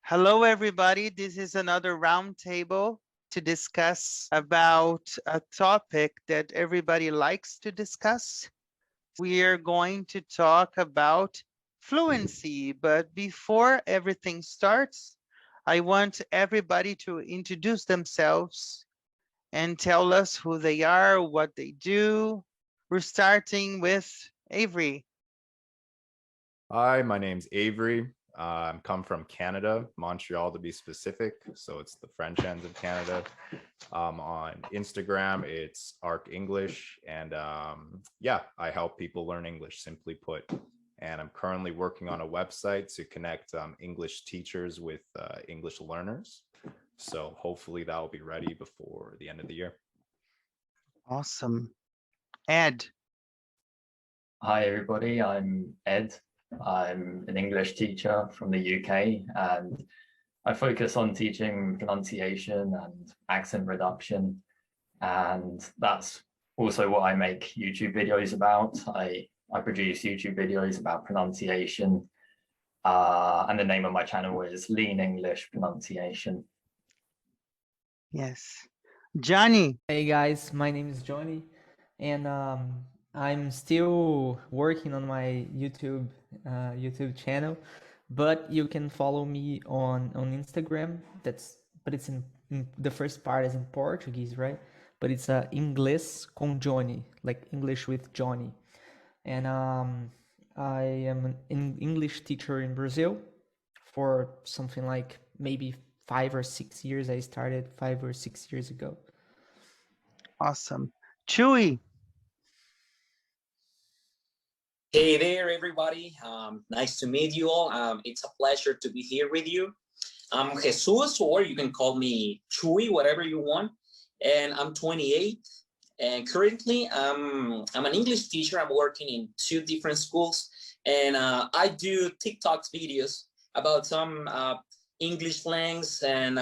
Hello, everybody. This is another roundtable to discuss about a topic that everybody likes to discuss. We are going to talk about fluency, but before everything starts, I want everybody to introduce themselves and tell us who they are, what they do. We're starting with Avery. Hi, my name's Avery. I'm come from Canada, Montreal to be specific. So it's the French end of Canada. On Instagram, it's Arc English. And yeah, I help people learn English, simply put. And I'm currently working on a website to connect English teachers with English learners. So hopefully that will be ready before the end of the year. Awesome. Ed. Hi, everybody. I'm Ed. I'm an English teacher from the UK, and I focus on teaching pronunciation and accent reduction. And that's also what I make YouTube videos about. I produce YouTube videos about pronunciation. And the name of my channel is Lean English Pronunciation. Yes. Johnny. Hey guys, my name is Johnny, and I'm still working on my YouTube channel, but you can follow me on Instagram. But it's in the first part is in Portuguese, right? But it's Inglês com Johnny, like English with Johnny. And I am an English teacher in Brazil for something like maybe 5 or 6 years. I started 5 or 6 years ago. Awesome. CHUY. Hey there, everybody. Nice to meet you all. It's a pleasure to be here with you. I'm Jesus, or you can call me CHUY, whatever you want. And I'm 28. And currently, I'm an English teacher. I'm working in 2 different schools. And I do TikTok videos about some English slangs. And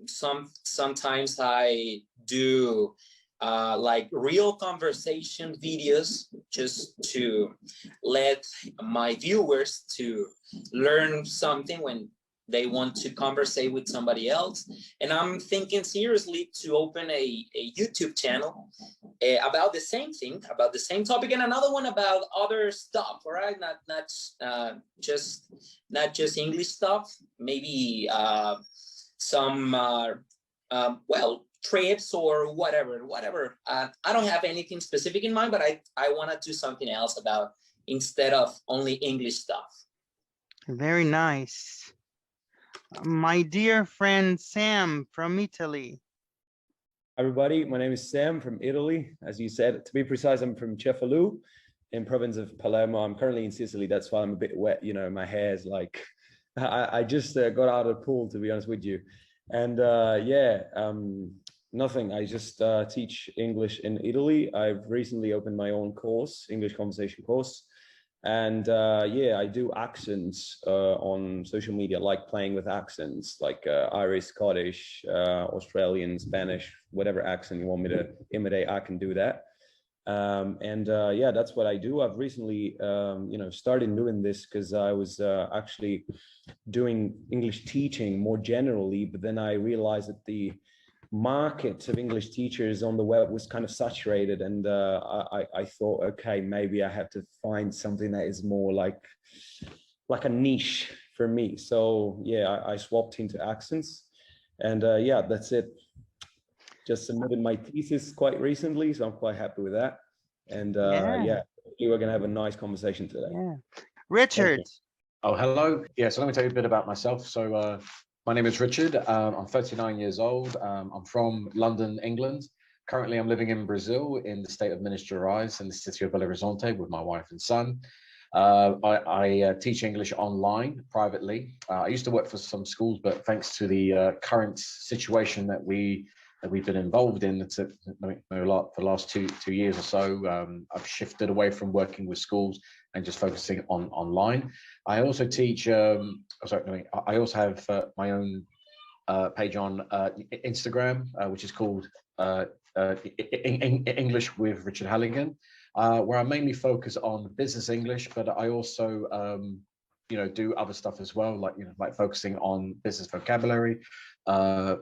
sometimes I do like real conversation videos just to let my viewers to learn something when they want to conversate with somebody else. And I'm thinking seriously to open a YouTube channel about the same thing, about the same topic, and another one about other stuff, all right? Not just English stuff, maybe some well, trips or whatever. I don't have anything specific in mind, but I want to do something else about instead of only English stuff. Very nice. My dear friend Sam from Italy. Everybody, my name is Sam from Italy. As you said, to be precise, I'm from Cefalù in province of Palermo. I'm currently in Sicily. That's why I'm a bit wet. You know, my hair's like, I just got out of the pool, to be honest with you. And yeah, nothing. I just teach English in Italy. I've recently opened my own course, English conversation course. And yeah, I do accents on social media, like playing with accents, like Irish, Scottish, Australian, Spanish, whatever accent you want me to imitate, I can do that. And yeah, that's what I do. I've recently, you know, started doing this because I was actually doing English teaching more generally, but then I realized that the market of English teachers on the web was kind of saturated, and I thought, okay, maybe I have to find something that is more like a niche for me. So yeah, I swapped into accents, and yeah, that's it. Just submitted my thesis quite recently, so I'm quite happy with that. And yeah, we're gonna have a nice conversation today. Yeah. Richard. Oh, hello. Yeah, so let me tell you a bit about myself. So my name is Richard. I'm 39 years old. I'm from London, England. Currently, I'm living in Brazil in the state of Minas Gerais in the city of Belo Horizonte with my wife and son. I teach English online privately. I used to work for some schools, but thanks to the current situation that we've been involved in for the last two years or so, I've shifted away from working with schools and just focusing on online. I also teach. I also have my own page on Instagram, which is called English with Richard Halligan, where I mainly focus on business English, but I also do other stuff as well, like like focusing on business vocabulary,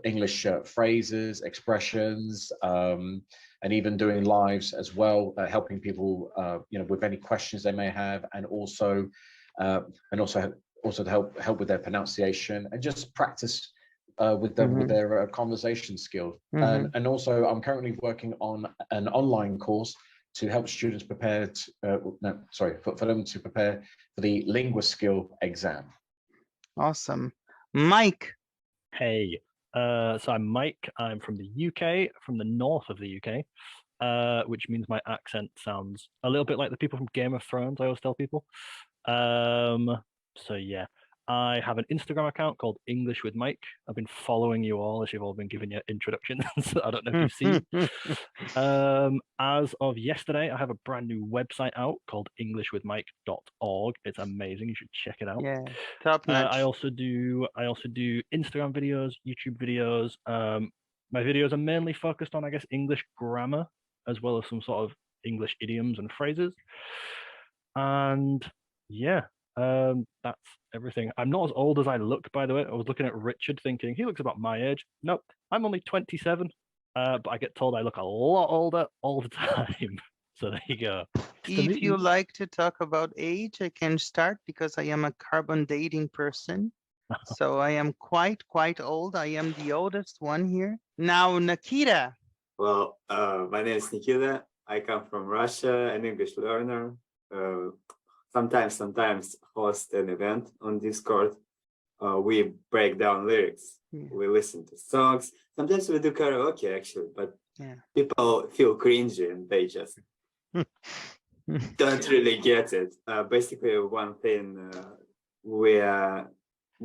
English phrases, expressions, and even doing lives as well, helping people with any questions they may have, and also to help with their pronunciation and just practice with them with their conversation skills. And also I'm currently working on an online course to help students prepare for them to prepare for the linguist skill exam. Awesome. Mike. Hey, so I'm Mike. I'm from the UK, from the north of the UK, which means my accent sounds a little bit like the people from Game of Thrones, I always tell people. So yeah, I have an Instagram account called English with Mike. I've been following you all as you've all been giving your introductions. I don't know if you've seen. As of yesterday, I have a brand new website out called englishwithmike.org. It's amazing. You should check it out. Yeah, top notch. I also do Instagram videos, YouTube videos. My videos are mainly focused on, I guess, English grammar, as well as some sort of English idioms and phrases. And yeah, that's everything. I'm not as old as I look, by the way. I was looking at Richard thinking he looks about my age. Nope, I'm only 27, but I get told I look a lot older all the time. So there you go. If you like to talk about age, I can start because I am a carbon dating person. So I am quite old. I am the oldest one here. Now, Nikita. Well, my name is Nikita. I come from Russia, an English learner. Sometimes host an event on Discord. We break down lyrics. We listen to songs. Sometimes we do karaoke, actually, but people feel cringy and they just don't really get it. Basically, one thing we are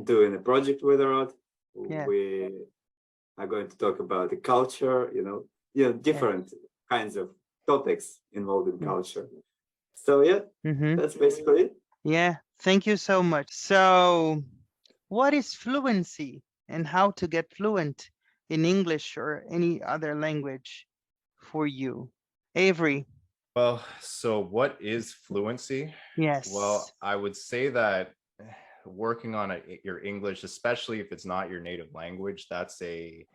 doing a project with a lot. We are going to talk about the culture, different kinds of topics involved in culture. So yeah, that's basically it. Yeah, thank you so much. So what is fluency and how to get fluent in English or any other language for you? Avery. Well, so what is fluency? Yes. Well, I would say that working on your English, especially if it's not your native language, that's a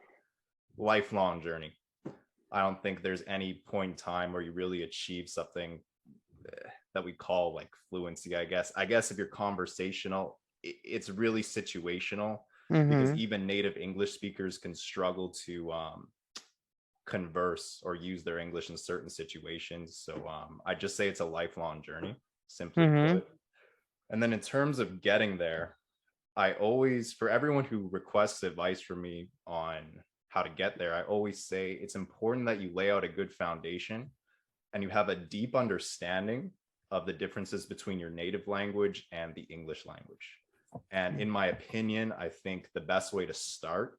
lifelong journey. I don't think there's any point in time where you really achieve something that we call like fluency, I guess. If you're conversational, it's really situational, because even native English speakers can struggle to converse or use their English in certain situations. So I just say it's a lifelong journey, simply put. And then in terms of getting there, I always, for everyone who requests advice from me on how to get there, I always say it's important that you lay out a good foundation and you have a deep understanding of the differences between your native language and the English language. And in my opinion, I think the best way to start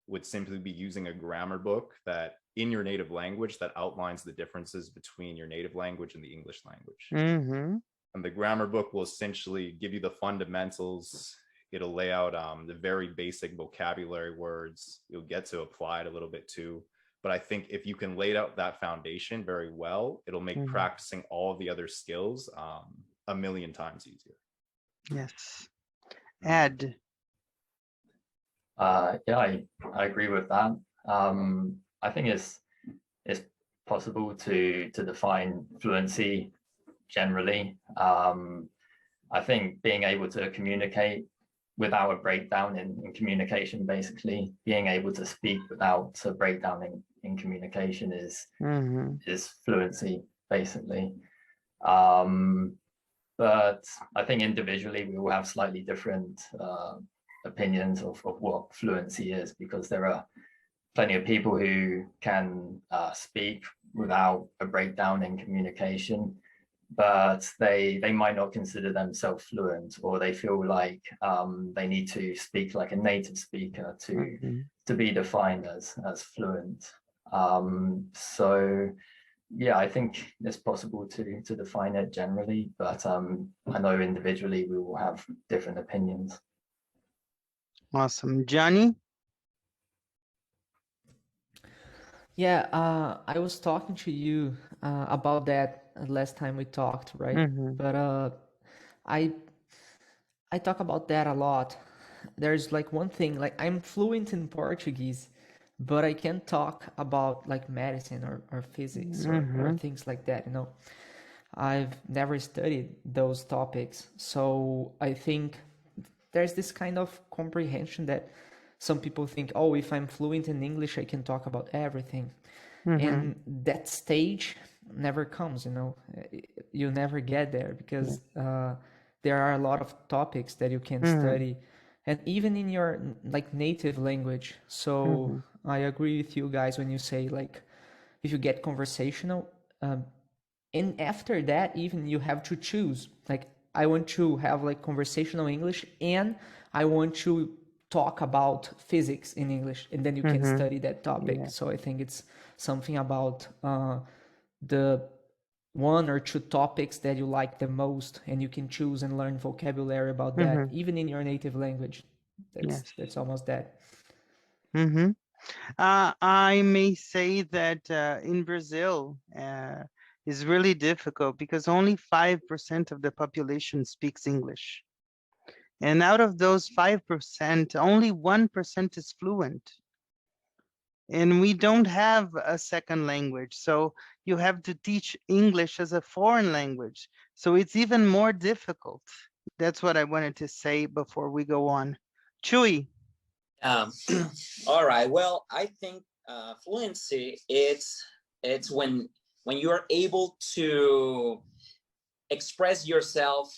would simply be using a grammar book that in your native language that outlines the differences between your native language and the English language. And the grammar book will essentially give you the fundamentals. It'll lay out the very basic vocabulary words. You'll get to apply it a little bit too. But I think if you can lay out that foundation very well, it'll make practicing all of the other skills a million times easier. Yes. Ed. Yeah, I agree with that. I think it's possible to define fluency generally. I think being able to communicate without a breakdown in communication, basically being able to speak without a breakdown in communication is fluency, basically. But I think individually we will have slightly different opinions of what fluency is, because there are plenty of people who can speak without a breakdown in communication, but they might not consider themselves fluent, or they feel like they need to speak like a native speaker to be defined as fluent. So yeah, I think it's possible to define it generally, but I know individually we will have different opinions. Awesome. Johnny? Yeah, I was talking to you about that last time we talked, right? But I talk about that a lot. There's like one thing, like I'm fluent in Portuguese, but I can't talk about like medicine or physics or things like that, you know. I've never studied those topics. So I think there's this kind of comprehension that some people think, oh, if I'm fluent in English, I can talk about everything. And that stage never comes, you know. You never get there because there are a lot of topics that you can study, and even in your like native language. So I agree with you guys when you say like if you get conversational, and after that even you have to choose, like I want to have like conversational English and I want to talk about physics in English, and then you can study that topic. So I think it's something about the one or two topics that you like the most, and you can choose and learn vocabulary about that even in your native language. That's almost that. I may say that in Brazil is really difficult because only 5% of the population speaks English. And out of those 5%, only 1% is fluent. And we don't have a second language. So you have to teach English as a foreign language. So it's even more difficult. That's what I wanted to say before we go on. CHUY. All right. Well, I think fluency it's when you're able to express yourself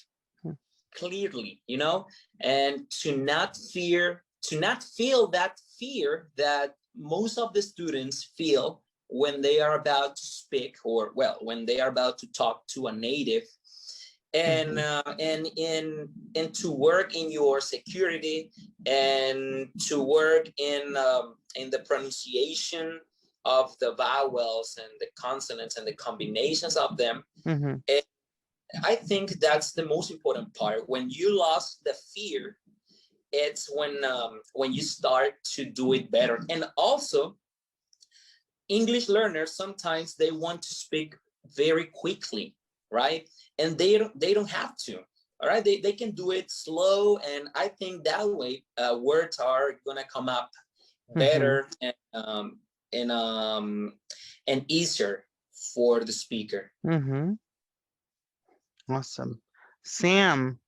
clearly, you know, and to not feel that fear that most of the students feel when they are about to speak, or well, when they are about to talk to a native. And to work in your security and to work in the pronunciation of the vowels and the consonants and the combinations of them. And I think that's the most important part. When you lost the fear, it's when you start to do it better. And also, English learners sometimes they want to speak very quickly, right? And they don't have to. All right, they can do it slow, and I think that way words are gonna come up better and easier for the speaker. Awesome. Sam.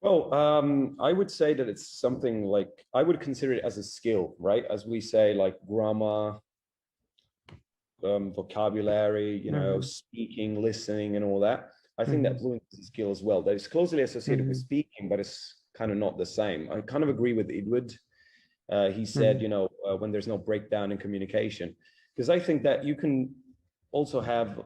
Well, I would say that it's something like, I would consider it as a skill, right? As we say, like grammar, vocabulary, you know, speaking, listening, and all that. I think that fluency is a skill as well. That is closely associated with speaking, but it's kind of not the same. I kind of agree with Edward. He said, you know, when there's no breakdown in communication, because I think that you can also have,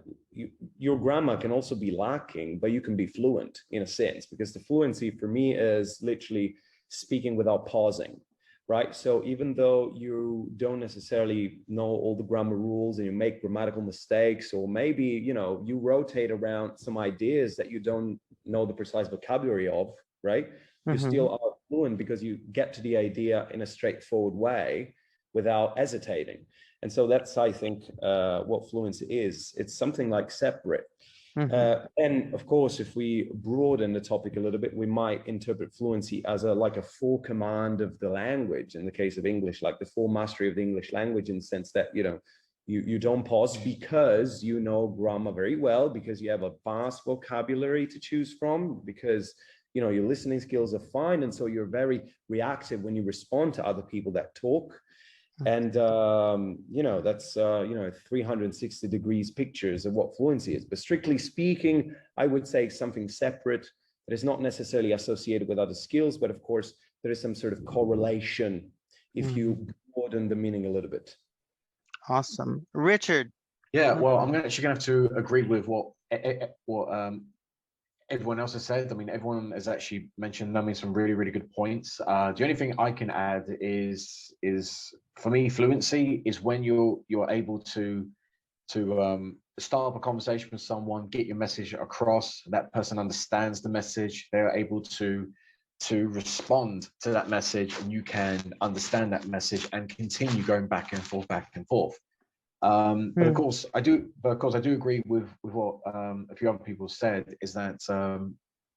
your grammar can also be lacking, but you can be fluent in a sense, because the fluency for me is literally speaking without pausing. Right. So even though you don't necessarily know all the grammar rules and you make grammatical mistakes, or maybe, you know, you rotate around some ideas that you don't know the precise vocabulary of, right? You still are fluent because you get to the idea in a straightforward way without hesitating. And so that's, I think, what fluency is. It's something like separate. And of course, if we broaden the topic a little bit, we might interpret fluency as like a full command of the language. In the case of English, like the full mastery of the English language, in the sense that, you know, you don't pause because you know grammar very well, because you have a vast vocabulary to choose from, because, you know, your listening skills are fine. And so you're very reactive when you respond to other people that talk. And, you know, that's, you know, 360 degrees pictures of what fluency is. But strictly speaking, I would say something separate that is not necessarily associated with other skills. But of course, there is some sort of correlation if you broaden the meaning a little bit. Awesome. Richard. Yeah, well, I'm actually going to have to agree with what everyone else has said. I mean, everyone has actually mentioned, I mean, some really, really good points. The only thing I can add is for me, fluency is when you're able to start up a conversation with someone, get your message across, that person understands the message, they're able to respond to that message, and you can understand that message and continue going back and forth. But of course, I do agree with what a few other people said, is that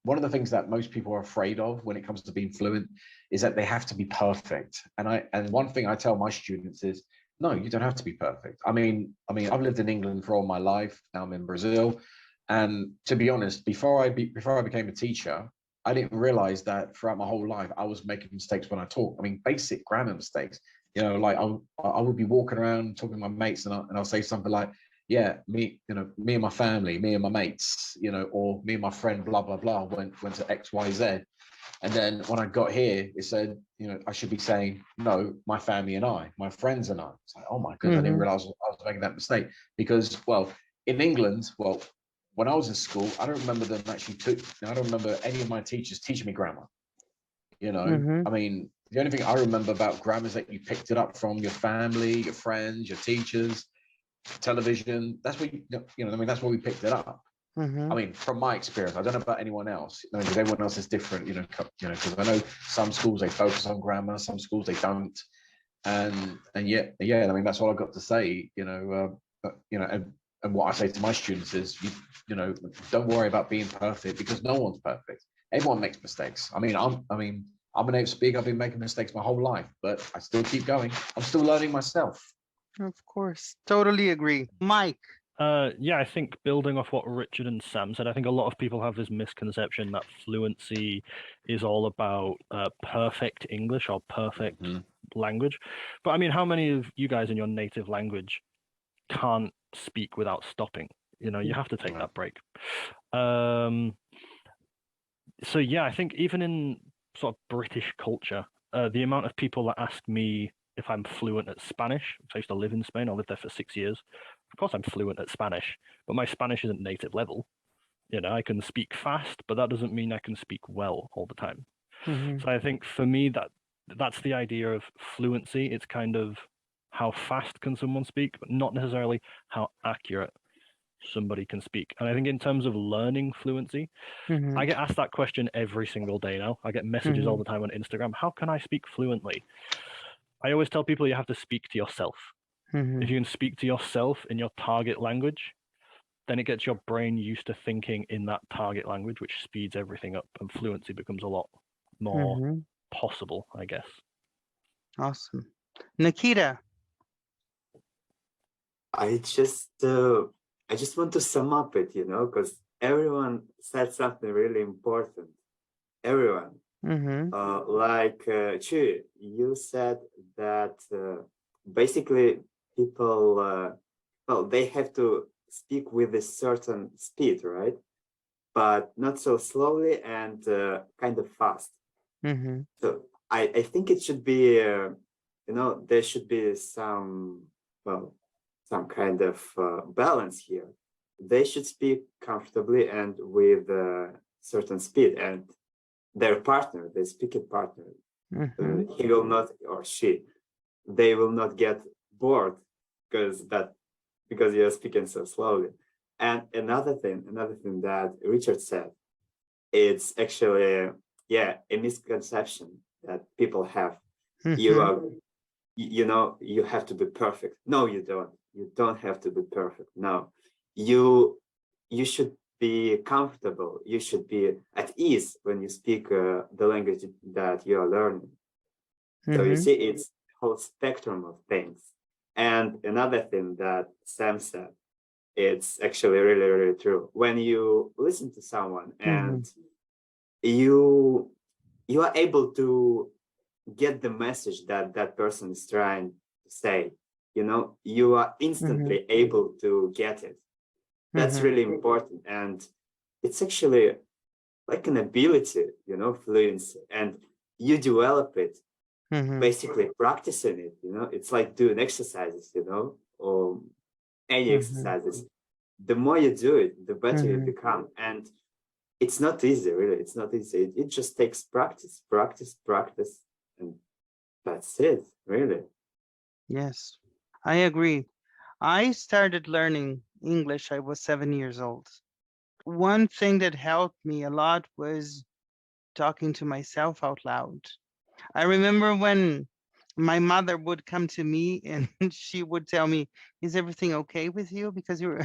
one of the things that most people are afraid of when it comes to being fluent is that they have to be perfect. And one thing I tell my students is, no, you don't have to be perfect. I mean, I've lived in England for all my life. Now I'm in Brazil. And to be honest, before I became a teacher, I didn't realize that throughout my whole life, I was making mistakes when I talk. I mean, basic grammar mistakes, you know, like I would be walking around talking to my mates and I'll say something like, yeah, me and my family, me and my mates, you know, or me and my friend, blah, blah, blah, went to XYZ. And then when I got here, it said, you know, I should be saying, no, my family and I, my friends and I. It's like, oh my goodness, I didn't realize I was making that mistake. Because, well, in England, well, when I was in school, I don't remember them actually I don't remember any of my teachers teaching me grammar. You know, I mean, the only thing I remember about grammar is that you picked it up from your family, your friends, your teachers, television. That's what you know, I mean, that's where we picked it up. I mean, from my experience, I don't know about anyone else. I mean, because everyone else is different, you know, because I know some schools they focus on grammar, some schools they don't, and yeah, I mean, that's all I got to say, you know, and what I say to my students is, you know, don't worry about being perfect because no one's perfect. Everyone makes mistakes. I mean, I'm a native speaker. I've been making mistakes my whole life, but I still keep going. I'm still learning myself. Of course, totally agree. Mike. Yeah, I think building off what Richard and Sam said, I think a lot of people have this misconception that fluency is all about perfect English or perfect language. But I mean, how many of you guys in your native language can't speak without stopping? You know, you have to take that break. So yeah, I think even in sort of British culture, the amount of people that ask me if I'm fluent at Spanish, I used to live in Spain, I lived there for 6 years. Of course I'm fluent at Spanish, but my Spanish isn't native level. You know, I can speak fast, but that doesn't mean I can speak well all the time. So I think for me, that's the idea of fluency. It's kind of how fast can someone speak, but not necessarily how accurate somebody can speak. And I think in terms of learning fluency, I get asked that question every single day now. I get messages all the time on Instagram. How can I speak fluently? I always tell people you have to speak to yourself. If you can speak to yourself in your target language, then it gets your brain used to thinking in that target language, which speeds everything up, and fluency becomes a lot more possible, I guess. Awesome. Nikita. I just want to sum up it, you know, because everyone said something really important. Everyone. Like CHUY, you said that basically people, well, they have to speak with a certain speed, right? But not so slowly and kind of fast. So I think it should be, you know, there should be some, well, some kind of balance here. They should speak comfortably and with a certain speed, and their partner, the speaking partner, he will not, or she, they will not get bored because you're speaking so slowly. And another thing that Richard said, it's actually, yeah, a misconception that people have. You are, you know, you have to be perfect. No, you don't. You don't have to be perfect. No, you should be comfortable. You should be at ease when you speak the language that you are learning. So you see, it's a whole spectrum of things. And another thing that Sam said, it's actually really, really true. When you listen to someone and you are able to get the message that that person is trying to say, you know, you are instantly able to get it. That's really important. And it's actually like an ability, you know, fluency, and you develop it basically practicing it, you know. It's like doing exercises, you know, or any exercises. The more you do it, the better you become. And it's not easy, really. It's not easy. It just takes practice, and that's it, really. Yes, I agree. I started learning English, I was 7 years old. One thing that helped me a lot was talking to myself out loud. I remember when my mother would come to me and she would tell me, is everything okay with you? Because you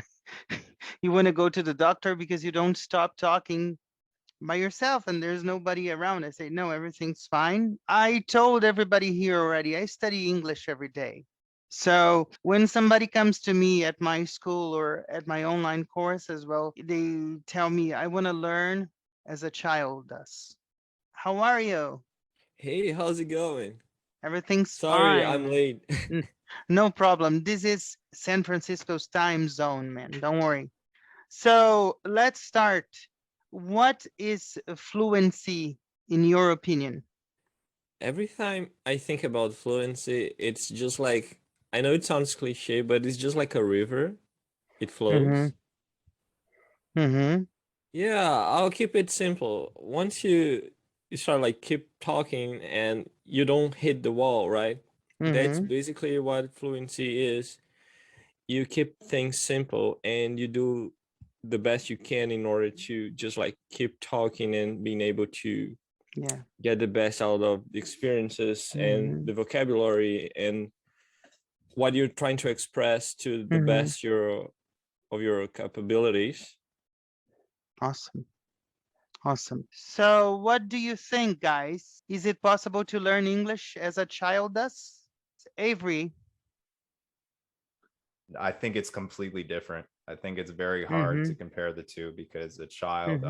want to go to the doctor because you don't stop talking by yourself and there's nobody around, I say, no, everything's fine. I told everybody here already, I study English every day. So when somebody comes to me at my school or at my online course as well, they tell me, I want to learn as a child does. How are you? Hey, how's it going? Everything's Sorry, I'm fine. late. No problem. This is San Francisco's time zone, man. Don't worry. So let's start. What is fluency in your opinion? Every time I think about fluency, it's just like, I know it sounds cliche, but it's just like a river. It flows. Mm-hmm. Yeah, I'll keep it simple. Once you start like keep talking and you don't hit the wall, right? That's Mm-hmm. basically what fluency is. You keep things simple and you do the best you can in order to just like keep talking and being able to Yeah. get the best out of the experiences and the vocabulary and what you're trying to express to the best of your capabilities. Awesome. Awesome. So what do you think, guys? Is it possible to learn English as a child does? Avery. I think it's completely different. I think it's very hard to compare the two because a child,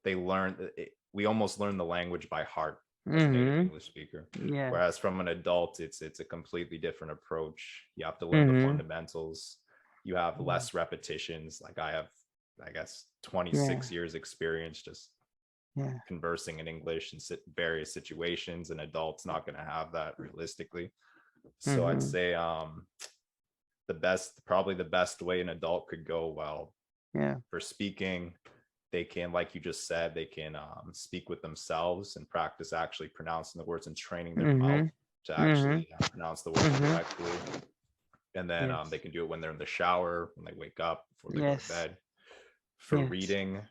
they learn, we almost learn the language by heart as a native English speaker. Yeah. Whereas from an adult, it's a completely different approach. You have to learn the fundamentals. You have less repetitions. Like I have, I guess, 26 years experience just conversing in English in various situations. An adult's not going to have that realistically. So I'd say probably the best way an adult could go, well, for speaking, they can, like you just said, they can speak with themselves and practice actually pronouncing the words and training their mouth to actually pronounce the words correctly. And then they can do it when they're in the shower, when they wake up, before they go to bed. For reading,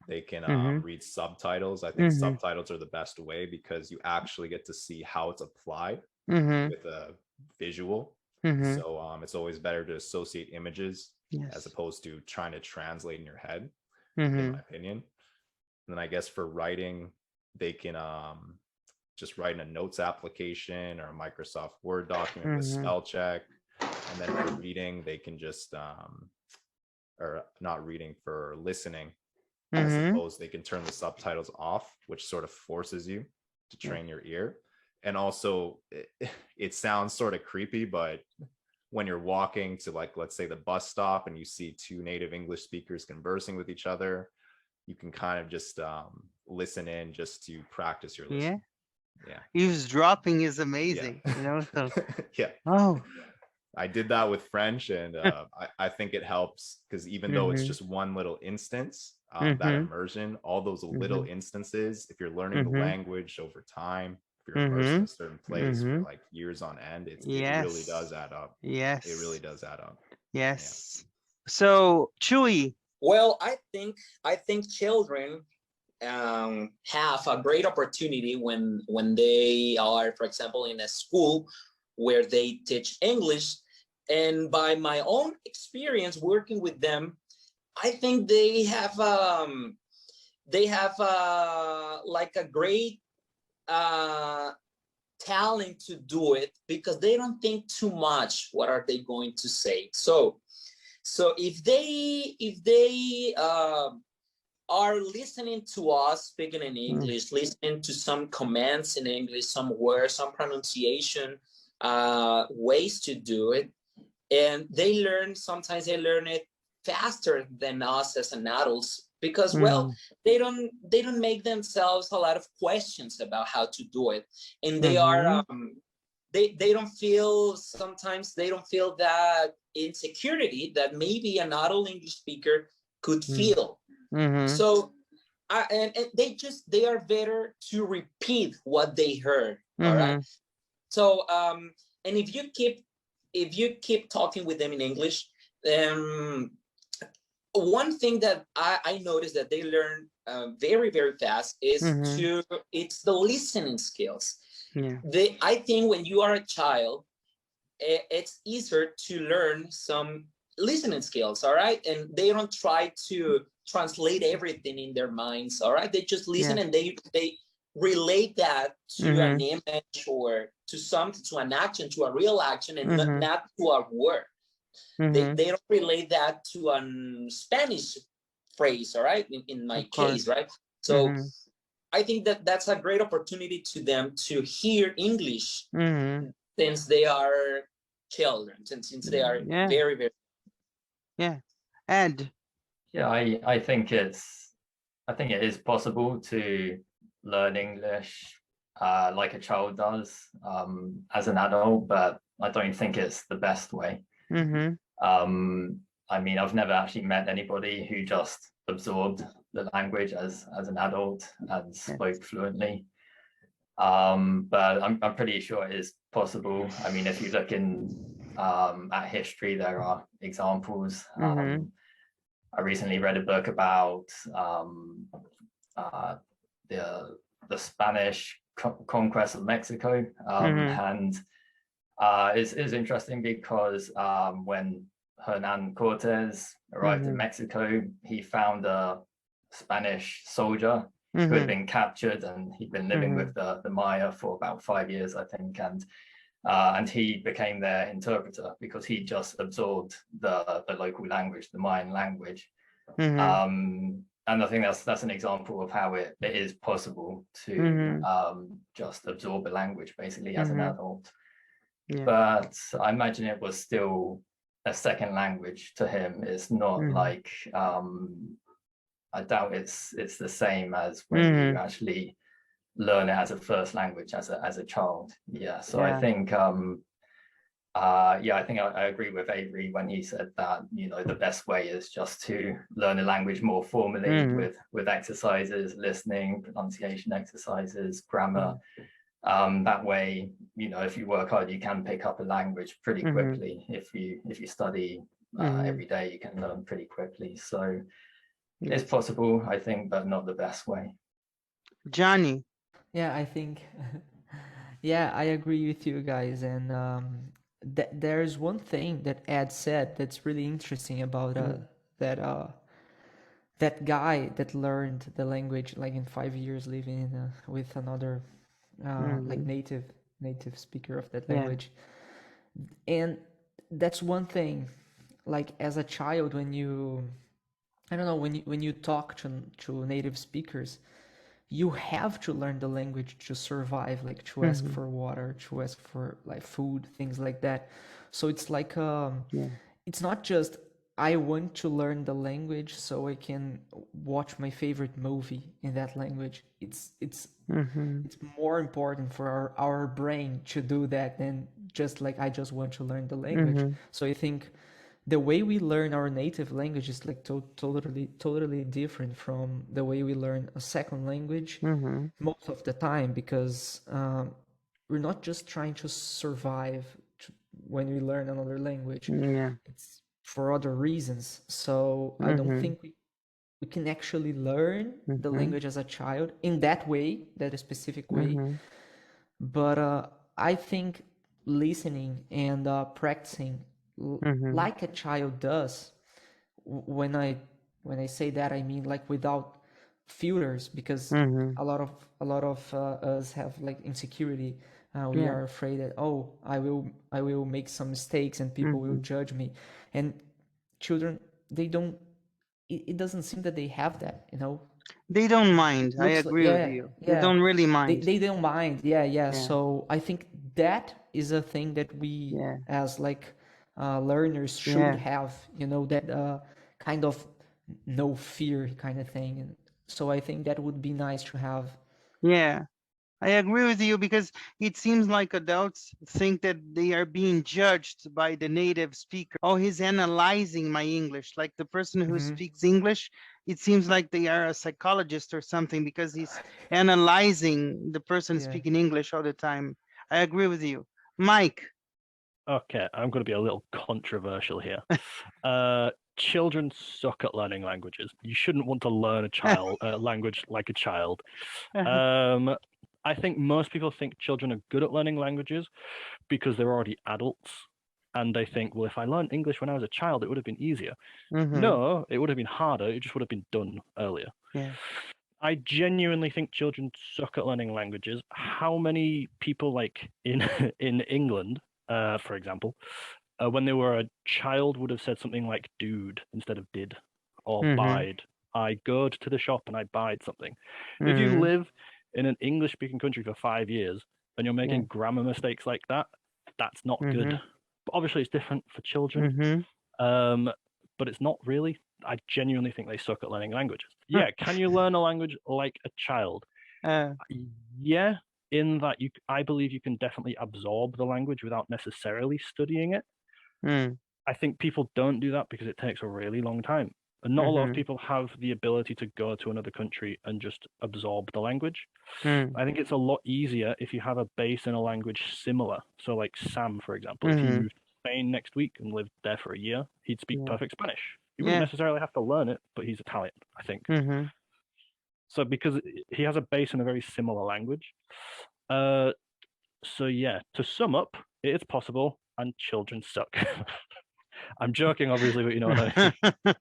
they can read subtitles. I think subtitles are the best way because you actually get to see how it's applied with a visual. So it's always better to associate images as opposed to trying to translate in your head, in my opinion. And then I guess for writing, they can just write in a notes application or a Microsoft Word document with spell check. And then for reading, they can just, or not reading, for listening, I suppose they can turn the subtitles off, which sort of forces you to train your ear. And also it sounds sort of creepy, but when you're walking to, like, let's say the bus stop and you see two native English speakers conversing with each other, you can kind of just listen in just to practice your listening. Eavesdropping is amazing, you know. So I did that with French, and I think it helps because even though it's just one little instance, that immersion, all those little instances, if you're learning the language over time, if you're immersed in a certain place for like years on end, it really does add up. It really does add up. So CHUY. Well, I think children have a great opportunity when they are, for example, in a school where they teach English. And by my own experience working with them, I think they have like a great talent to do it because they don't think too much. What are they going to say? So if they are listening to us speaking in English, listening to some comments in English, some words, some pronunciation, ways to do it, and sometimes they learn it faster than us as an adults because well they don't make themselves a lot of questions about how to do it, and they are they don't feel, sometimes they don't feel that insecurity that maybe an adult English speaker could feel. So and they are better to repeat what they heard. All right. So and if you keep talking with them in English, one thing that I noticed that they learn very, very fast is it's the listening skills. I think when you are a child, it's easier to learn some listening skills, all right? And they don't try to translate everything in their minds, all right? They just listen and they relate that to an image or to something, to an action, to a real action, and not to a word. They don't relate that to a Spanish phrase, all right? In my case, right? So I think that that's a great opportunity to them to hear English since they are children, and since they are very, very. Ed. Yeah, I think it is possible to learn English like a child does as an adult, but I don't think it's the best way. I mean, I've never actually met anybody who just absorbed the language as an adult and spoke fluently. But I'm pretty sure it is possible. I mean, if you look at history, there are examples. I recently read a book about the Spanish conquest of Mexico, and it's interesting because when Hernan Cortez arrived in Mexico, he found a Spanish soldier who had been captured, and he'd been living with the Maya for about 5 years, I think, and he became their interpreter because he just absorbed the local language, the Mayan language. And I think that's an example of how it is possible to just absorb a language basically as an adult. But I imagine it was still a second language to him. It's not like I doubt it's the same as when you actually learn it as a first language as a child. So I think I think I agree with Avery when he said that, you know, the best way is just to learn a language more formally with exercises, listening, pronunciation exercises, grammar. That way, you know, if you work hard, you can pick up a language pretty quickly. If you study every day, you can learn pretty quickly. So it's possible, I think, but not the best way. Johnny. Yeah, I think, yeah, I agree with you guys. And there's one thing that Ed said that's really interesting about that guy that learned the language like in 5 years living with another like native speaker of that language. And that's one thing, like as a child, when you, I don't know, when you talk to native speakers, you have to learn the language to survive, like to ask for water, to ask for like food, things like that. So it's like it's not just I want to learn the language so I can watch my favorite movie in that language. It's more important for our brain to do that than just like I just want to learn the language. So I think the way we learn our native language is like totally different from the way we learn a second language most of the time, because we're not just trying to survive when we learn another language. It's for other reasons. So I don't think we can actually learn the language as a child in that way, that specific way. But I think listening and practicing like a child does. When I say that, I mean like without filters, because a lot of us have like insecurity. We are afraid that, oh, I will make some mistakes and people will judge me. And children, they don't. It doesn't seem that they have that, you know. They don't mind. I agree with you. They don't really mind. They don't mind. Yeah. So I think that is a thing that we as like learners should have, you know, that kind of no fear kind of thing. And so I think that would be nice to have. Yeah, I agree with you, because it seems like adults think that they are being judged by the native speaker. Oh, he's analyzing my English. Like the person who speaks English, it seems like they are a psychologist or something, because he's analyzing the person speaking English all the time. I agree with you. Mike. Okay, I'm going to be a little controversial here. Children suck at learning languages. You shouldn't want to learn a language like a child. I think most people think children are good at learning languages because they're already adults. and they think, well, if I learned English when I was a child, it would have been easier. Mhm. No, it would have been harder. It just would have been done earlier. Yeah. I genuinely think children suck at learning languages. How many people, like in in England, for example, when they were a child, would have said something like "dude" instead of "did," or Mhm. "bide." I go to the shop and I buyed something. If you Mhm. live in an English-speaking country for 5 years and you're making Yeah. grammar mistakes like that, that's not good. Mhm. But obviously, it's different for children. Mhm. But it's not really. I genuinely think they suck at learning languages. Yeah, can you learn a language like a child? Yeah, in that I believe you can definitely absorb the language without necessarily studying it. Mm. I think people don't do that because it takes a really long time. And not a lot of Mhm. people have the ability to go to another country and just absorb the language. Mm. I think it's a lot easier if you have a base in a language similar. So like Sam, for example, if he Mhm. moved to Spain next week and lived there for a year, he'd speak Yeah. perfect Spanish. He wouldn't Yeah. necessarily have to learn it, but he's Italian, I think. Mhm. So because he has a base in a very similar language. So yeah, to sum up, it is possible and children suck. I'm joking, obviously, but you know what I mean.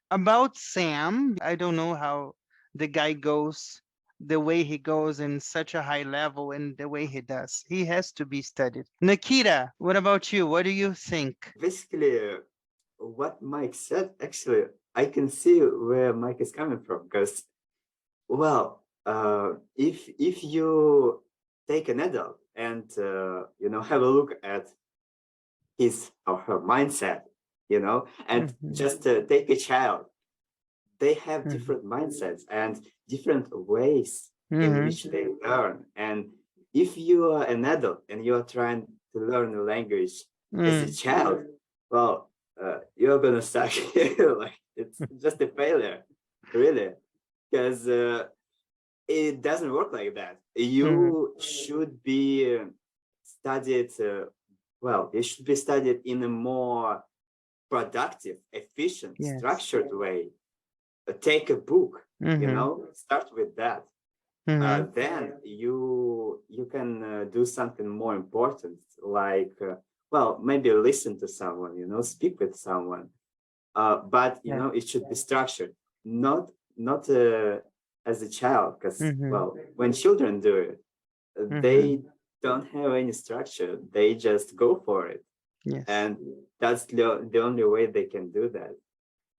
About Sam, I don't know how the guy goes the way he goes in such a high level and the way he does. He has to be studied. Nikita, what about you? What do you think? Basically, what Mike said, actually, I can see where Mike is coming from, because, well, if you take an adult and have a look at his or her mindset, and just take a child, they have different mindsets and different ways in which they learn. And if you are an adult and you are trying to learn a language as a child, well, you're gonna suck. Like, it's just a failure, really, because it doesn't work like that. You should be studied. Well, it should be studied in a more productive, efficient, structured way. Take a book, start with that. Then you can do something more important, like well, maybe listen to someone, speak with someone. But it should be structured, not as a child, because well, when children do it, they don't have any structure. They just go for it. Yes. And that's the only way they can do that.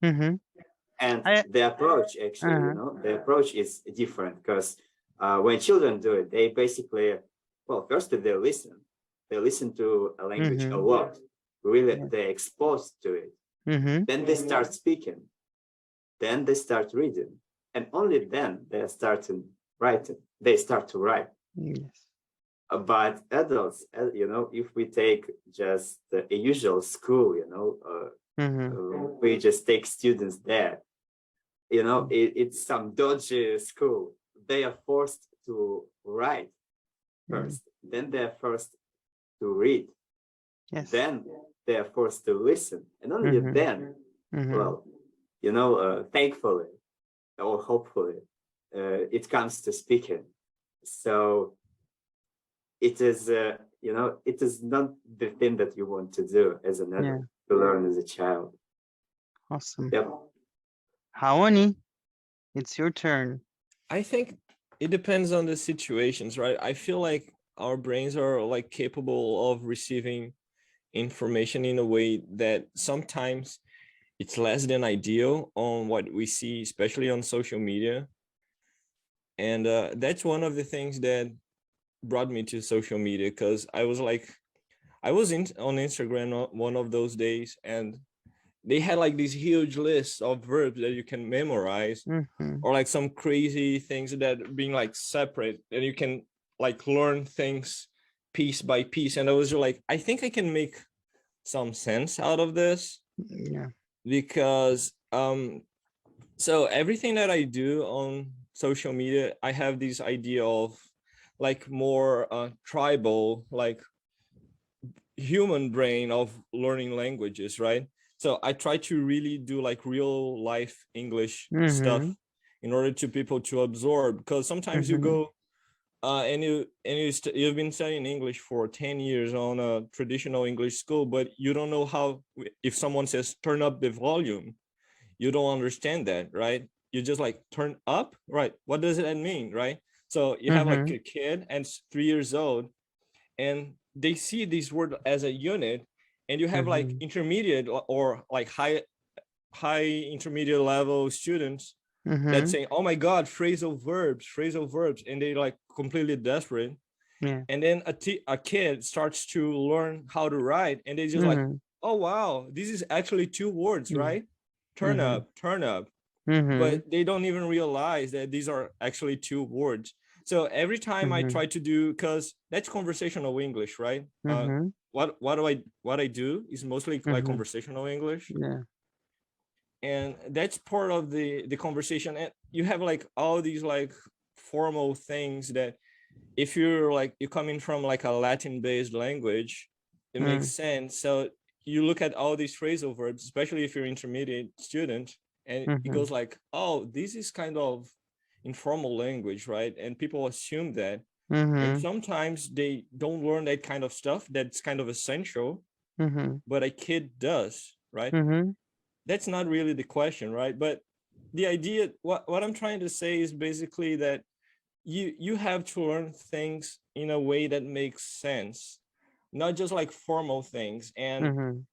And the approach, actually, the approach is different, because when children do it, they basically, well, first they listen. They listen to a language a lot. Really, they're exposed to it. Then they start speaking. Then they start reading. And only then they start writing. They start to write. Yes. But adults, if we take just a usual school, we just take students there. It's some dodgy school. They are forced to write first. Then they are forced to read. Yes. Then they are forced to listen. And only then, well, thankfully or hopefully, it comes to speaking. So it is, it is not the thing that you want to do as an adult, to learn as a child. Awesome. Yep. Haoni, it's your turn. I think it depends on the situations, right? I feel like our brains are like capable of receiving information in a way that sometimes it's less than ideal on what we see, especially on social media. And that's one of the things that brought me to social media, because I was on Instagram one of those days, and they had like these huge lists of verbs that you can memorize, or like some crazy things that being like separate, and you can like learn things piece by piece. And I was like, I think I can make some sense out of this. Yeah. Because so everything that I do on social media, I have this idea of like more tribal, like human brain of learning languages, right? So I try to really do like real life English stuff in order to people to absorb, because sometimes you go and you've been studying English for 10 years on a traditional English school, but you don't know how, if someone says turn up the volume, you don't understand that, right? You just like turn up, right? What does that mean, right? So you have like a kid and it's 3 years old, and they see this word as a unit, and you have like intermediate or like high intermediate level students that say, oh my God, phrasal verbs, and they like completely desperate. Yeah. And then a kid starts to learn how to write, and they just like, oh wow, this is actually 2 words, right? Turn up. But they don't even realize that these are actually 2 words. So every time I try to do, because that's conversational English, right? What I do is mostly like conversational English. Yeah. And that's part of the conversation. And you have like all these like formal things that if you're coming from like a Latin based language, it makes sense. So you look at all these phrasal verbs, especially if you're intermediate student, and it goes like, oh, this is kind of informal language, right? And people assume that. And sometimes they don't learn that kind of stuff that's kind of essential, but a kid does, right? That's not really the question, right? But the idea, what I'm trying to say is basically that you have to learn things in a way that makes sense, not just like formal things. And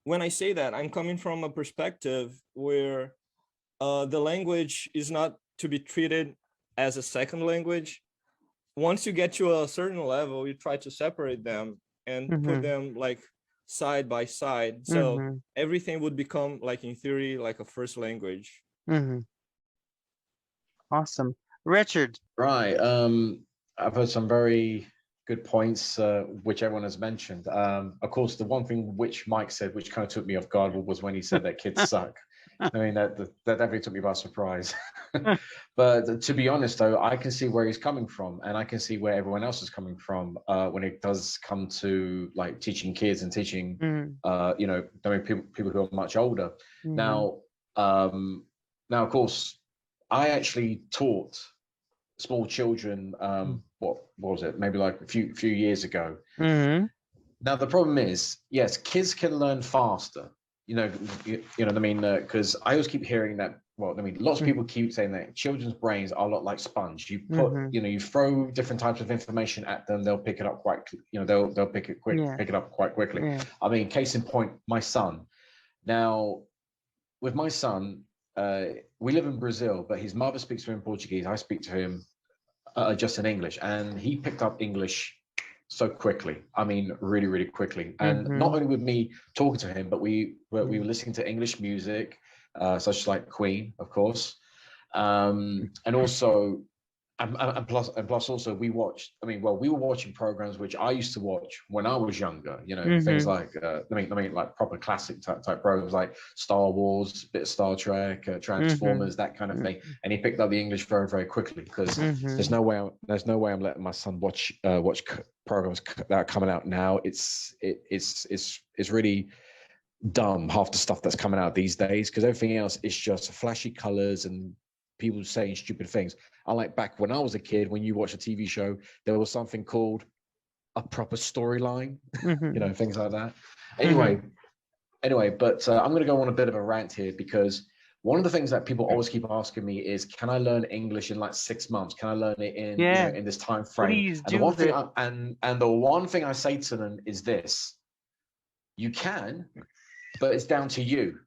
when I say that, I'm coming from a perspective where the language is not to be treated as a second language. Once you get to a certain level, you try to separate them and put them like side by side. So everything would become like, in theory, like a first language. Awesome. Richard. Right. I've heard some very good points, which everyone has mentioned. Of course, the one thing which Mike said, which kind of took me off guard, was when he said that kids suck. I mean, that definitely took me by surprise. But to be honest, though, I can see where he's coming from, and I can see where everyone else is coming from when it does come to like teaching kids and teaching, you know, I mean, people who are much older. Now, of course, I actually taught small children. What was it? Maybe like a few years ago. Now the problem is, yes, kids can learn faster. You know what I mean? Because I always keep hearing that. Well, I mean, lots of people keep saying that children's brains are a lot like sponge. You put, you know, you throw different types of information at them, they'll pick it up quite, you know, they'll pick it up quite quickly. I mean, case in point, my son. Now, with my son, we live in Brazil, but his mother speaks to him in Portuguese. I speak to him just in English, and he picked up English so quickly. I mean, really, really quickly. And not only with me talking to him, but we were listening to English music, such as like Queen, of course, and also, and plus also we watched. I mean, well, we were watching programs which I used to watch when I was younger. You know, things like I mean, like proper classic type programs like Star Wars, bit of Star Trek, Transformers, that kind of thing. And he picked up the English very, very quickly, because there's no way I'm letting my son watch programs that are coming out now. It's really dumb, half the stuff that's coming out these days, because everything else is just flashy colors and people saying stupid things. Unlike back when I was a kid, when you watch a TV show, there was something called a proper storyline, you know, things like that. Anyway, but I'm going to go on a bit of a rant here, because one of the things that people always keep asking me is, can I learn English in like 6 months? Can I learn it in, you know, in this time frame? Please and the one thing the one thing I say to them is this: you can, but it's down to you,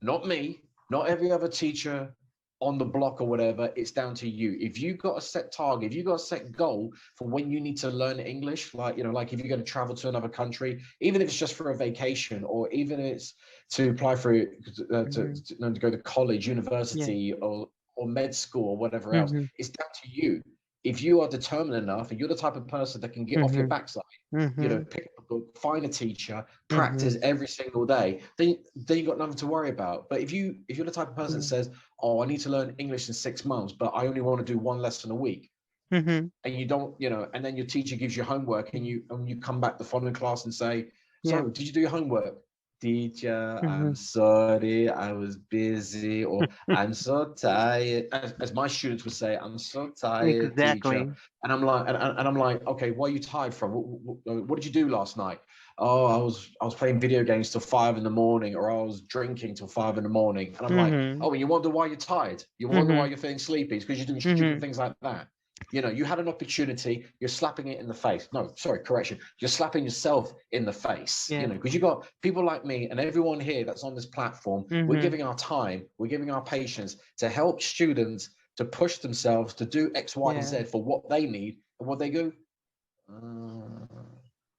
not me, not every other teacher on the block or whatever. It's down to you. If you got a set target, if you got a set goal for when you need to learn English, like, you know, like if you're going to travel to another country, even if it's just for a vacation, or even if it's to apply for to go to college, university, or med school, or whatever else, it's down to you. If you are determined enough, and you're the type of person that can get off your backside, you know, pick up a book, find a teacher, practice every single day, then you got nothing to worry about. But if you're the type of person that says, oh, I need to learn English in 6 months, but I only want to do 1 lesson a week, and you don't, you know, and then your teacher gives you homework, and you come back the following class and say, so did you do your homework? teacher, I'm sorry, I was busy, or I'm so tired. As my students would say, I'm so tired, teacher. And I'm like, and I'm like, okay, what are you tired from? What did you do last night? Oh, I was playing video games till 5 in the morning, or I was drinking till 5 in the morning. And I'm like, oh, and you wonder why you're tired? You wonder why you're feeling sleepy? It's because you're doing stupid things like that. You know, you had an opportunity, you're slapping it in the face. No, sorry, correction. You're slapping yourself in the face, you know, because you got people like me and everyone here that's on this platform. We're giving our time, we're giving our patience to help students to push themselves to do X, Y, and Z for what they need. And what they go,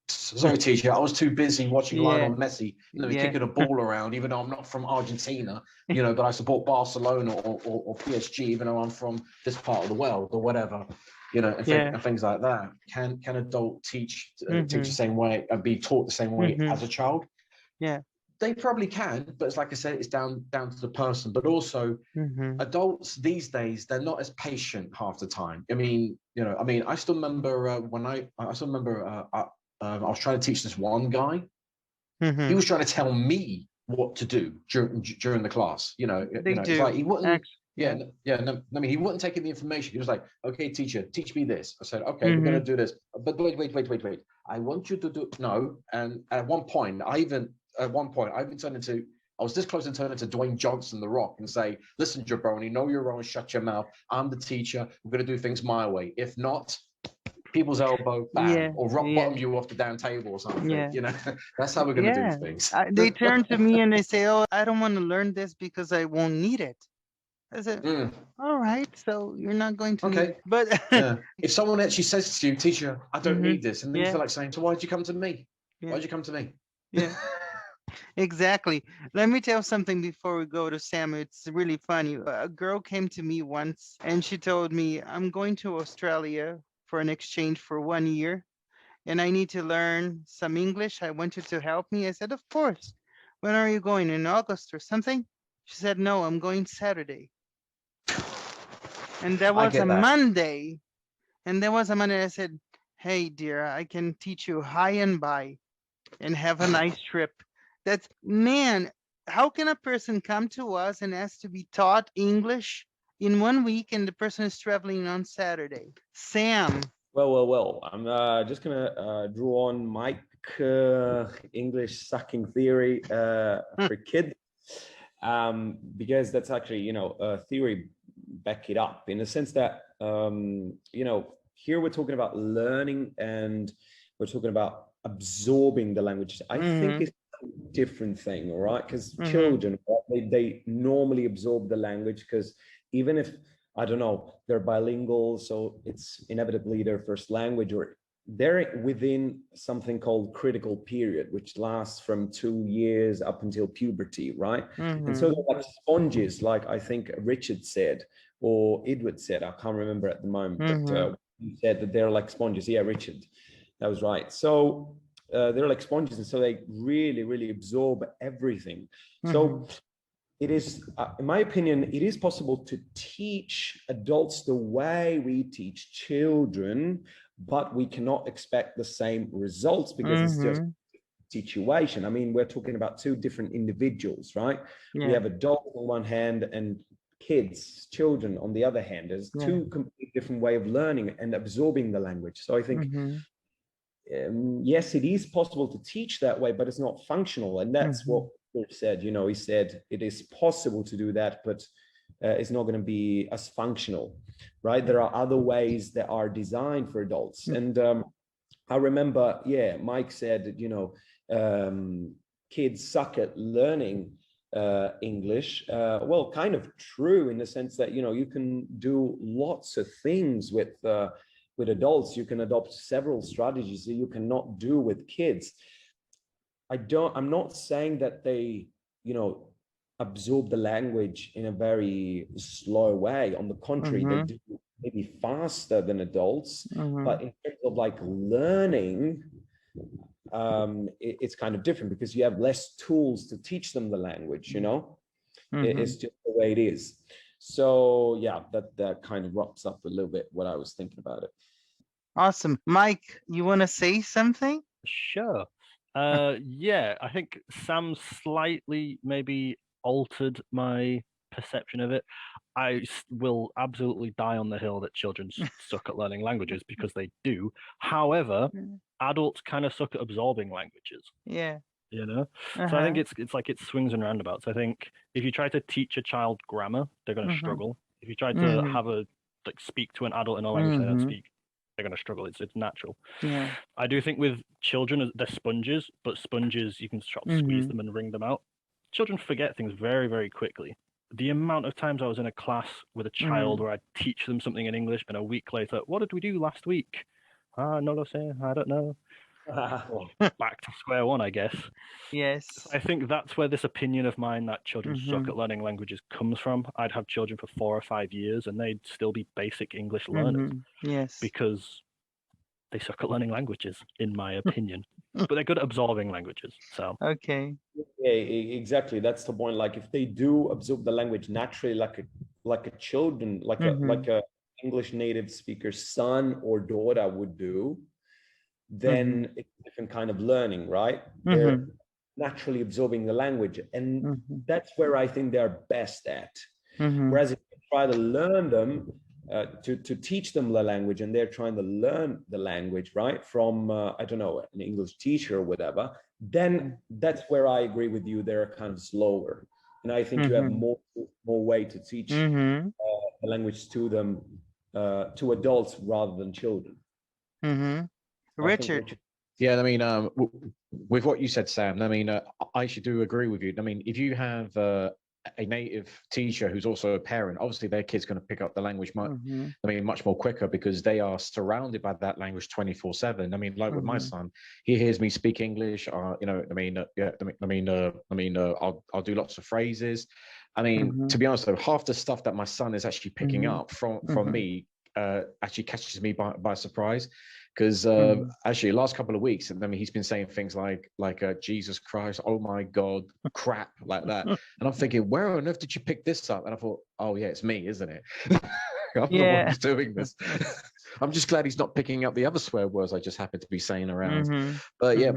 sorry, teacher, I was too busy watching Lionel Messi, you know, kicking a ball around, even though I'm not from Argentina, you know, but I support Barcelona or PSG, even though I'm from this part of the world or whatever, you know, and things like that. Can adult teach the same way and be taught the same way as a child? Yeah. They probably can, but it's like I said, it's down to the person. But also, adults these days, they're not as patient half the time. I mean, you know, I still remember I was trying to teach this one guy. He was trying to tell me what to do during the class. You know, it's like he wouldn't. No, I mean, he wouldn't take in the information. He was like, "Okay, teacher, teach me this." I said, "Okay, we're gonna do this." But wait. I want you to do no. And at one point, I even turned into. I was this close to turning into Dwayne Johnson, The Rock, and say, "Listen, jabroni, know your wrong, shut your mouth. I'm the teacher. We're gonna do things my way. If not, people's elbow, bam, or rock bottom you off the damn table or something." You know, that's how we're gonna do things. They turn to me and they say, "Oh, I don't want to learn this because I won't need it." I said, "All right, so you're not going to need it." But if someone actually says to you, "Teacher, I don't need this," and then you feel like saying, "So why'd you come to me? Why'd you come to me?" Yeah. Exactly. Let me tell something before we go to Sam. It's really funny. A girl came to me once and she told me, "I'm going to Australia for an exchange for 1 year and I need to learn some English. I want you to help me." I said, "Of course. When are you going? In August or something?" She said, "No, I'm going Saturday." And that was a Monday. And there was a Monday. I said, "Hey, dear, I can teach you hi and bye and have a nice trip." That's, man, how can a person come to us and ask to be taught English in 1 week and the person is traveling on Saturday? Sam. Well. I'm just gonna draw on Mike English sucking theory for kids, because that's actually, you know, a theory back it up in the sense that, you know, here we're talking about learning and we're talking about absorbing the language. I think it's a different thing, all right? Because children, they normally absorb the language because even if, I don't know, they're bilingual, so it's inevitably their first language, or they're within something called critical period, which lasts from 2 years up until puberty, right? And so they're like sponges, like I think Richard said, or Edward said, I can't remember at the moment, but he said that they're like sponges. Yeah, Richard, that was right. So they're like sponges, and so they really absorb everything. So it is, in my opinion, it is possible to teach adults the way we teach children, but we cannot expect the same results because it's just a situation. I mean, we're talking about two different individuals, right? We have adults on one hand and kids, children on the other hand. There's two completely different way of learning and absorbing the language. So I think, yes, it is possible to teach that way, but it's not functional. And that's what Phil said. You know, he said it is possible to do that, but it's not going to be as functional, right? There are other ways that are designed for adults. And I remember, Mike said that, you know, kids suck at learning English. Well, kind of true in the sense that, you know, you can do lots of things with adults. You can adopt several strategies that you cannot do with kids. I'm not saying that they, you know, absorb the language in a very slow way. On the contrary, they do maybe faster than adults, but in terms of like learning, it's kind of different because you have less tools to teach them the language, you know. It's just the way it is. So yeah, that kind of wraps up a little bit what I was thinking about it. Awesome. Mike, you want to say something? Sure. Yeah, I think Sam slightly maybe altered my perception of it. Will absolutely die on the hill that children suck at learning languages, because they do. However, adults kind of suck at absorbing languages. Yeah. You know, so I think it's like it swings and roundabouts. I think if you try to teach a child grammar, they're going to struggle. If you try to have like speak to an adult in a language they don't speak, they're going to struggle. It's natural. Yeah. I do think with children, they're sponges, but sponges, you can squeeze them and wring them out. Children forget things very, very quickly. The amount of times I was in a class with a child where I'd teach them something in English, and a week later, what did we do last week? No lo sé, I don't know. Well, back to square one, I guess. Yes. I think that's where this opinion of mine that children suck at learning languages comes from. I'd have children for 4 or 5 years, and they'd still be basic English learners. Yes. Because they suck at learning languages, in my opinion. But they're good at absorbing languages. So okay. Yeah, exactly. That's the point. Like if they do absorb the language naturally, like a children, like a English native speaker's son or daughter would do, then it's a different kind of learning, right? They're naturally absorbing the language, and that's where I think they're best at. Whereas if you try to learn them, to teach them the language, and they're trying to learn the language, right, from I don't know, an English teacher or whatever, then that's where I agree with you. They're kind of slower, and I think you have more way to teach the language to them, to adults rather than children. Richard. Yeah, I mean, with what you said, Sam, I mean, I actually do agree with you. I mean, if you have a native teacher who's also a parent, obviously their kid's going to pick up the language much more quicker, because they are surrounded by that language 24/7. I mean, like with my son, he hears me speak English. You know, I'll do lots of phrases. I mean, to be honest though, half the stuff that my son is actually picking up from me actually catches me by surprise. Because actually, last couple of weeks, I mean, he's been saying things like Jesus Christ, oh my God, crap, like that. And I'm thinking, where on earth did you pick this up? And I thought, oh yeah, it's me, isn't it? I'm the one who's doing this. I'm just glad he's not picking up the other swear words I just happen to be saying around. But yeah,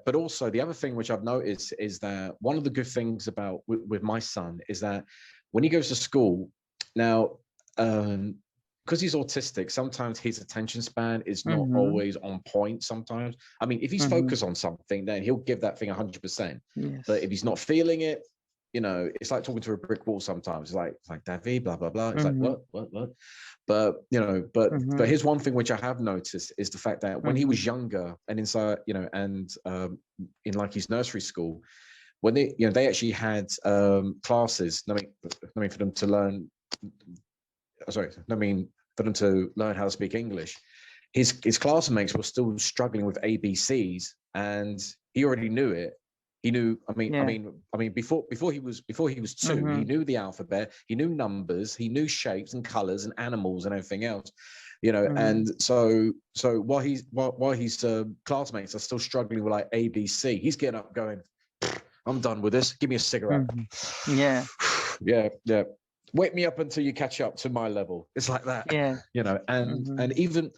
but also the other thing which I've noticed is that one of the good things about with my son is that when he goes to school now, because he's autistic, sometimes his attention span is not always on point sometimes. I mean, if he's focused on something, then he'll give that thing 100%. Yes. But if he's not feeling it, you know, it's like talking to a brick wall sometimes. It's like David, blah, blah, blah. It's like, what? But, you know, but here's one thing which I have noticed is the fact that when he was younger and inside, you know, and in like his nursery school, when they, you know, they actually had classes, I mean, for them to learn, for them to learn how to speak English. His classmates were still struggling with ABCs, and he already knew it. He knew. I mean, before he was 2, he knew the alphabet. He knew numbers. He knew shapes and colors and animals and everything else. You know, and so while his classmates are still struggling with like ABC, he's getting up going, I'm done with this. Give me a cigarette. Yeah. Wake me up until you catch up to my level. It's like that, you know. And even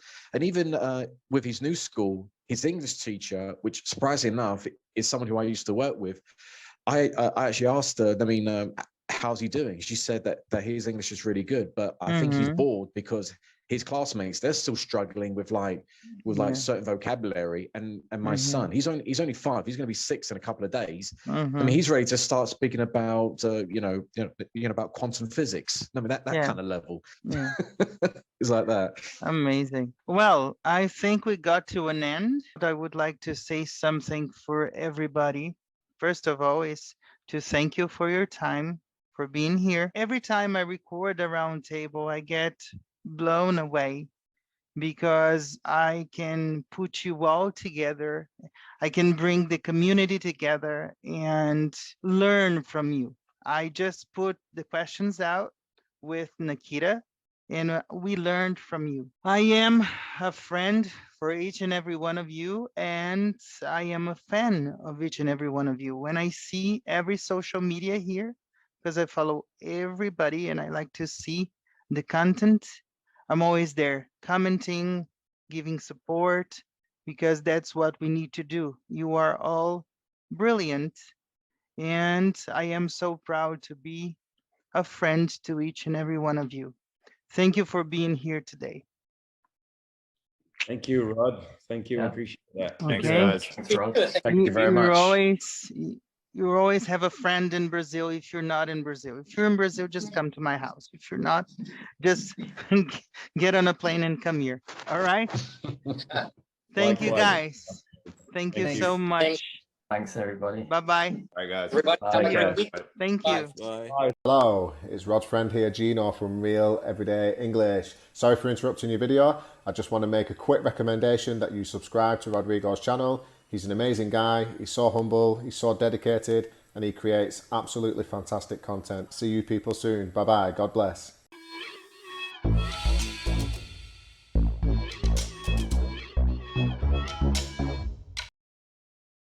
with his new school, his English teacher, which surprisingly enough is someone who I used to work with, I actually asked her, I mean, how's he doing? She said that his English is really good, but I think he's bored because his classmates, they're still struggling with certain vocabulary, and my son, he's only 5, he's going to be 6 in a couple of days. I mean, he's ready to start speaking about about quantum physics. I mean, that kind of level. It's like that. Amazing. Well, I think we got to an end. I would like to say something for everybody. First of all, is to thank you for your time, for being here. Every time I record a roundtable, I get blown away because I can put you all together. I can bring the community together and learn from you. I just put the questions out with Nikita and we learned from you. I am a friend for each and every one of you, and I am a fan of each and every one of you. When I see every social media here, because I follow everybody and I like to see the content, I'm always there commenting, giving support, because that's what we need to do. You are all brilliant, and I am so proud to be a friend to each and every one of you. Thank you for being here today. Thank you, Rod. Thank you. I Yeah. appreciate that. Thanks, Okay. guys. Thanks, Rod. Thank you very much. You always have a friend in Brazil if you're not in Brazil. If you're in Brazil, just come to my house. If you're not, just get on a plane and come here. All right. Thank you, Likewise. guys. Thank you Thank so much. Thanks, everybody. Bye-bye. All right, guys. Everybody, Bye, have a great guys. week. Thank Bye. you. Bye. Hello, it's Rod's friend here, Gino from Real Everyday English. Sorry for interrupting your video. I just want to make a quick recommendation that you subscribe to Rodrigo's channel. He's an amazing guy. He's so humble, he's so dedicated, and he creates absolutely fantastic content. See you people soon. Bye-bye. God bless.